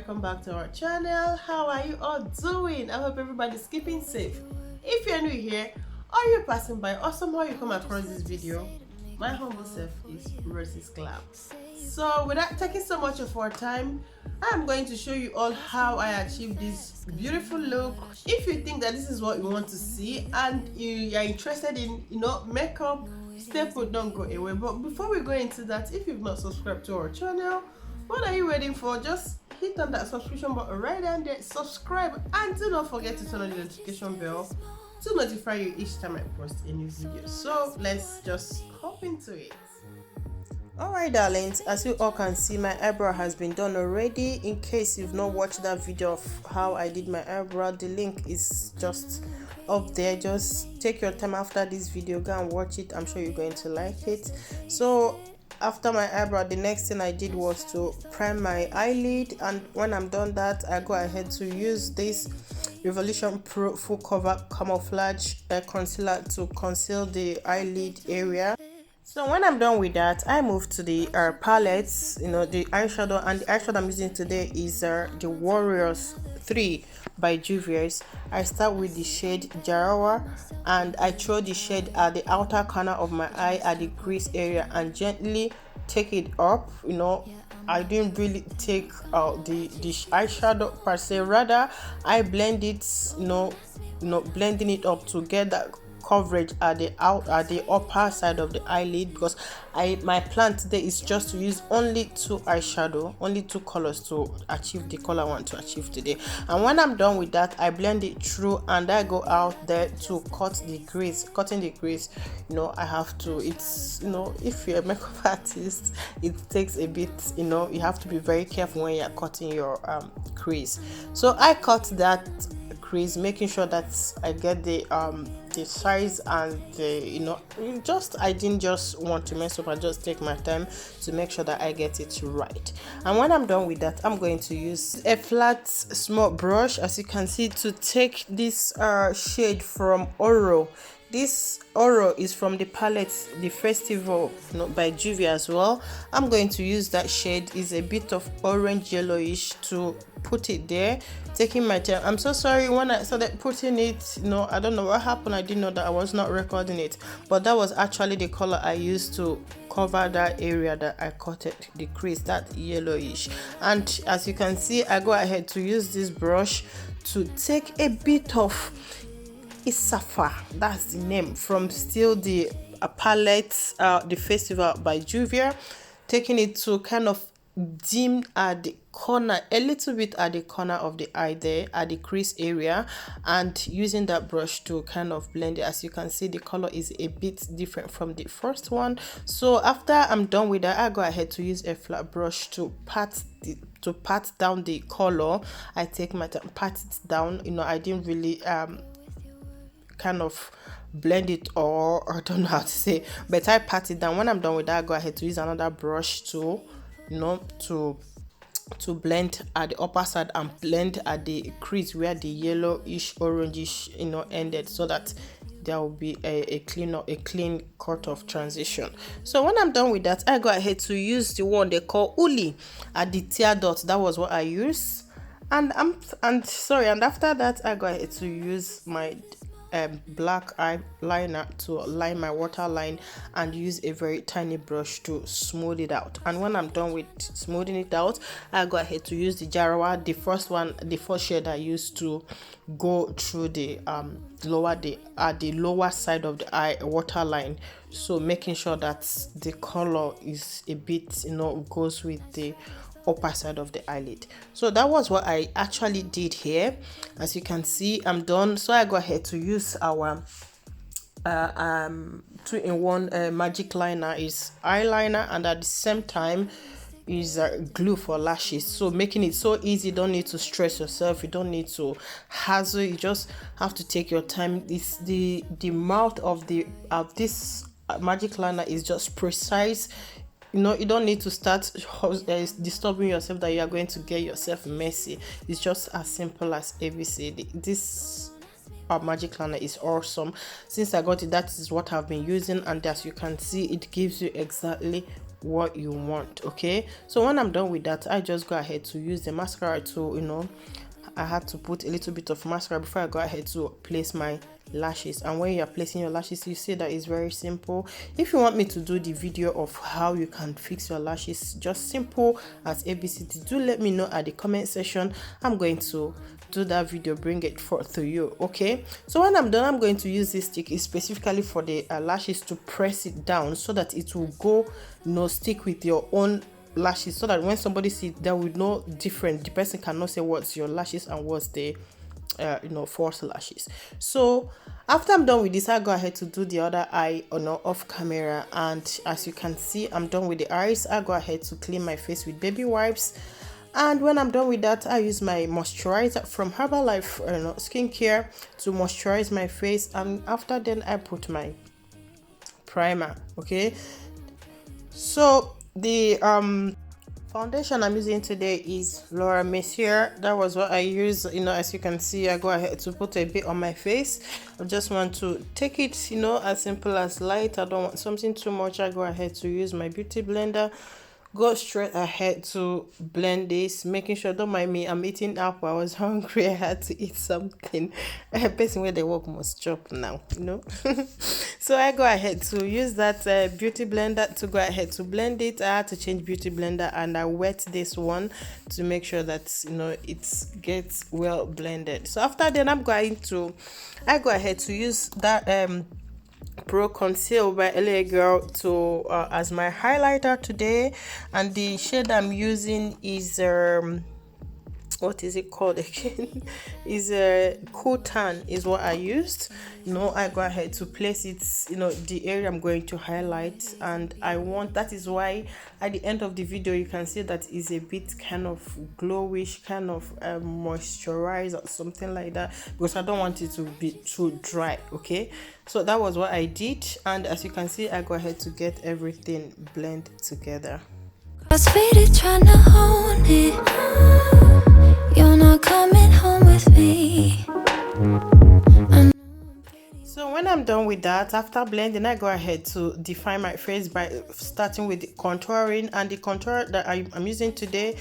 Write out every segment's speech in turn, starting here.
welcome back to our channel. How are you all doing? I hope everybody's keeping safe. If you're new here or you're passing by or somehow you come across this video, my humble self is RosesGlam. So without taking so much of our time, I'm going to show you all how I achieved this beautiful look. If you think that this is what you want to see and you are interested in makeup, stay put, don't go away. But before we go into that, if you've not subscribed to our channel, what are you waiting for? Just hit on that subscription button right down there, subscribe, and do not forget to turn on the notification bell to notify you each time I post a new video. So let's just hop into it. Alright darlings, as you all can see, my eyebrow has been done already. In case you've not watched that video of how I did my eyebrow, the link is just up there. Just take your time after this video, go and watch it. I'm sure you're going to like it. So after my eyebrow, the next thing I did was to prime my eyelid, and when I'm done that, I go ahead to use this Revolution Pro full cover camouflage concealer to conceal the eyelid area. So when I'm done with that, I move to the palettes, the eyeshadow, and the eyeshadow I'm using today is the Warriors 3 by Juvia's. I start with the shade Jarawa, and I throw the shade at the outer corner of my eye at the crease area and gently take it up. I didn't really take the eyeshadow per se, rather I blend it, blending it up to get that coverage at the upper side of the eyelid, because my plan today is just to use only two colors to achieve the color I want to achieve today. And when I'm done with that, I blend it through and I go out there to cut the crease. Cutting the crease, I have to, it's if you're a makeup artist, it takes a bit, you have to be very careful when you're cutting your crease. So I cut that crease, making sure that I get the size and the I didn't just want to mess up. I just take my time to make sure that I get it right. And when I'm done with that, I'm going to use a flat small brush, as you can see, to take this shade from Oro. This Oro is from the palette The Festival by Juvia as well. I'm going to use that shade. Is a bit of orange yellowish to put it there, taking my time. I'm so sorry, when I started putting it, I don't know what happened. I didn't know that I was not recording it, but that was actually the color I used to cover that area that I cut the crease, that yellowish. And as you can see, I go ahead to use this brush to take a bit of Isafa, that's the name, from still the palette The Festival by Juvia, taking it to kind of dim at the corner, a little bit at the corner of the eye there, at the crease area, and using that brush to kind of blend it. As you can see, the color is a bit different from the first one. So after I'm done with that, I go ahead to use a flat brush to pat down the color. I take my time, pat it down. I didn't really kind of blend it, or I don't know how to say, but I pat it down. When I'm done with that, I go ahead to use another brush to to blend at the upper side and blend at the crease where the yellowish orangish ended, so that there will be a clean cut of transition. So when I'm done with that, I go ahead to use the one they call Uli at the tear dot. That was what I used, and after that, I go ahead to use my black eyeliner to line my waterline and use a very tiny brush to smooth it out. And when I'm done with smoothing it out, I go ahead to use the Jarawa, the first shade I used to go through the lower side of the eye waterline, so making sure that the color is a bit goes with the upper side of the eyelid. So that was what I actually did here. As you can see, I'm done. So I go ahead to use our 2-in-1 magic liner, is eyeliner, and at the same time is glue for lashes, so making it so easy. You don't need to stress yourself, you don't need to hassle, you just have to take your time. It's the mouth of this magic liner is just precise. You don't need to start disturbing yourself that you are going to get yourself messy. It's just as simple as ABC. This magic liner is awesome. Since I got it, that is what I've been using, and as you can see, it gives you exactly what you want. Okay, so when I'm done with that, I just go ahead to use the mascara to, you know, I had to put a little bit of mascara before I go ahead to place my lashes. And when you're placing your lashes, you see that it's very simple. If you want me to do the video of how you can fix your lashes just simple as ABCD, do let me know at the comment section. I'm going to do that video, bring it forth to you. Okay, so when I'm done, I'm going to use this stick specifically for the lashes to press it down so that it will go, you know, stick with your own lashes, so that when somebody sees, there will know different. The person cannot say what's your lashes and what's the you know, false lashes. So after I'm done with this, I go ahead to do the other eye, you know, off camera. And as you can see, I'm done with the eyes. I go ahead to clean my face with baby wipes. And when I'm done with that, I use my moisturizer from Herbalife, you know, skincare, to moisturize my face. And after then, I put my primer. Okay, so the foundation I'm using today is Laura Mercier. That was what I use. You know, as you can see, I go ahead to put a bit on my face. I just want to take it, you know, as simple as light. I don't want something too much. I go ahead to use my beauty blender, go straight ahead to blend this, making sure, don't mind me, I'm eating apple. I was hungry, I had to eat something. A person where they work must chop now, you know. So I go ahead to use that beauty blender to go ahead to blend it. I had to change beauty blender and I wet this one to make sure that, you know, it gets well blended. So after then, I go ahead to use that Pro Conceal by LA Girl to as my highlighter today. And the shade I'm using is what is it called again? Is a cool tan is what I used. You know, I go ahead to place it, you know, the area I'm going to highlight, and I want, that is why at the end of the video you can see that is a bit kind of glowish, kind of moisturized or something like that, because I don't want it to be too dry. Okay, so that was what I did, and as you can see, I go ahead to get everything blend together. Trying to hold it. You're not coming home with me. So when I'm done with that, after blending, I go ahead to define my face by starting with the contouring. And the contour that I'm using today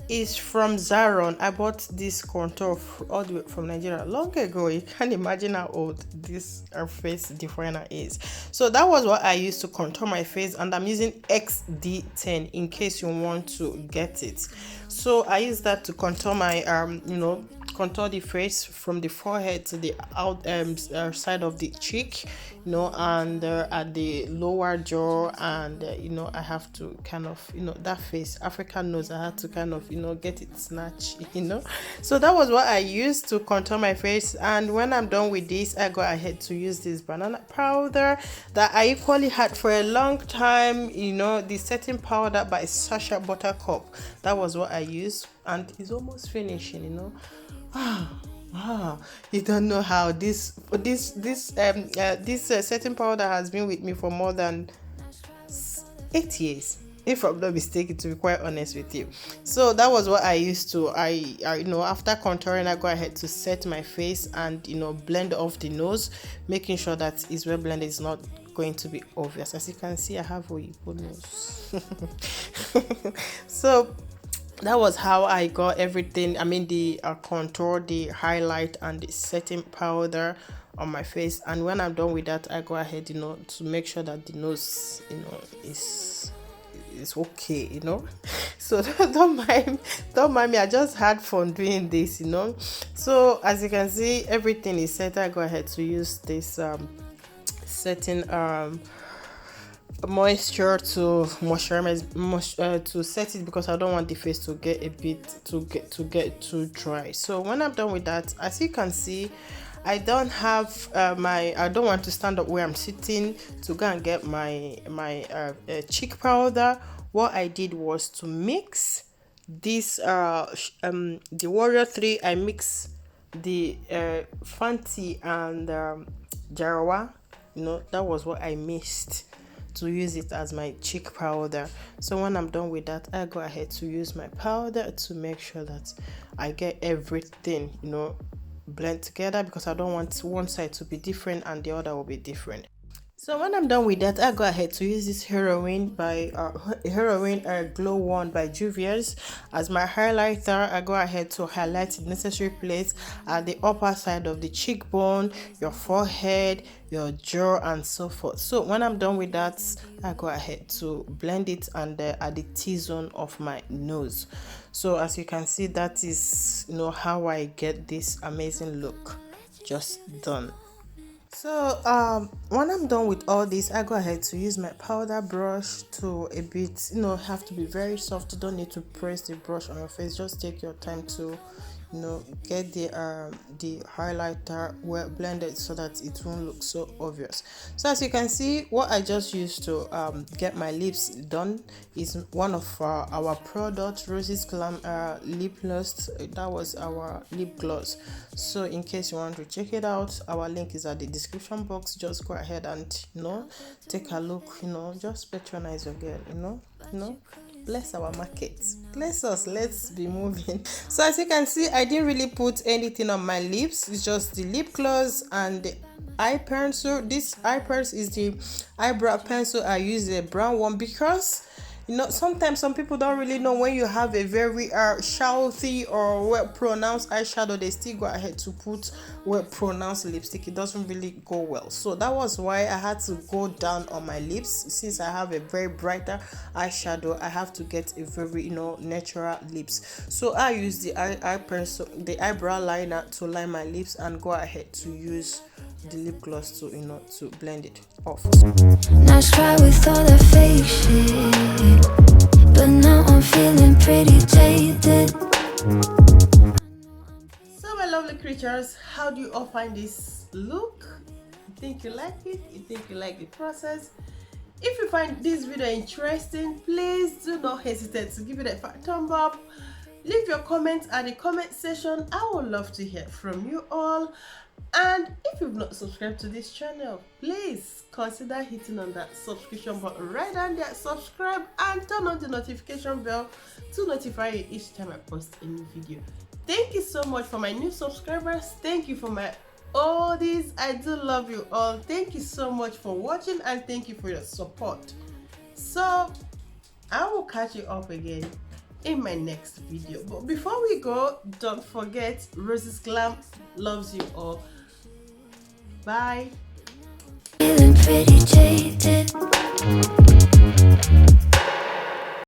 is from Zaron. I bought this contour all the way from Nigeria long ago. You can't imagine how old this face definer is. So that was what I used to contour my face, and I'm using XD10 in case you want to get it. So I use that to contour my you know, contour the face from the forehead to the out side of the cheek, you know, and at the lower jaw, and you know, I have to kind of, you know, that face, African nose, I had to kind of, you know, get it snatched, you know. So that was what I used to contour my face. And when I'm done with this, I go ahead to use this banana powder that I equally had for a long time, you know, the setting powder by Sacha Buttercup. That was what I used, and it's almost finishing, you know. You don't know how this setting powder has been with me for more than 8 years, if I'm not mistaken, to be quite honest with you. So that was what I used to, I you know, after contouring, I go ahead to set my face and, you know, blend off the nose, making sure that it's well blended, it's not going to be obvious. As you can see, I have a good nose. So that was how I got everything. I mean, the contour, the highlight, and the setting powder on my face. And when I'm done with that, I go ahead, you know, to make sure that the nose, you know, is okay, you know. So don't mind me, I just had fun doing this, you know. So as you can see, everything is set. I go ahead to use this setting moisture to moisturize, to set it, because I don't want the face to get a bit get too dry. So when I'm done with that, as you can see, I don't have I don't want to stand up where I'm sitting to go and get my cheek powder. What I did was to mix this the Warrior 3. I mix the Fenty and Jarawa, you know. That was what I mixed to use it as my cheek powder. So when I'm done with that, I go ahead to use my powder to make sure that I get everything, you know, blend together, because I don't want one side to be different and the other will be different. So when I'm done with that, I go ahead to use this Heroine Glow One by Juvia's as my highlighter. I go ahead to highlight the necessary place at the upper side of the cheekbone, your forehead, your jaw, and so forth. So when I'm done with that, I go ahead to blend it and at the T-zone of my nose. So as you can see, that is how I get this amazing look just done. So when I'm done with all this, I go ahead to use my powder brush to a bit, have to be very soft. You don't need to press the brush on your face. Just take your time to get the highlighter well blended so that it won't look so obvious. So as you can see, what I just used to get my lips done is one of our product RosesGlam lip gloss. That was our lip gloss. So in case you want to check it out, our link is at the description box. Just go ahead and take a look. Just patronize your girl. Bless our market, bless us, let's be moving. So as you can see, I didn't really put anything on my lips. It's just the lip gloss and the eye pencil. This eye pencil is the eyebrow pencil. I use a brown one because sometimes some people don't really know when you have a very shouty or well pronounced eyeshadow, they still go ahead to put well pronounced lipstick. It doesn't really go well. So that was why I had to go down on my lips. Since I have a very brighter eyeshadow, I have to get a very natural lips. So I use the eye pencil, the eyebrow liner to line my lips, and go ahead to use the lip gloss to to blend it off. Now try with all the fake shit, but now I'm feeling pretty jaded. So my lovely creatures, how do you all find this look? You think you like it? You think you like the process? If you find this video interesting, please do not hesitate to give it a thumb up. Leave your comments at the comment section. I would love to hear from you all. And if you've not subscribed to this channel, please consider hitting on that subscription button right down there. Subscribe and turn on the notification bell to notify you each time I post a new video. Thank you so much for my new subscribers. Thank you for my oldies. I do love you all. Thank you so much for watching, and thank you for your support. So I will catch you up again in my next video. But before we go, don't forget, RosesGlam loves you all. Bye. Feeling pretty jaded.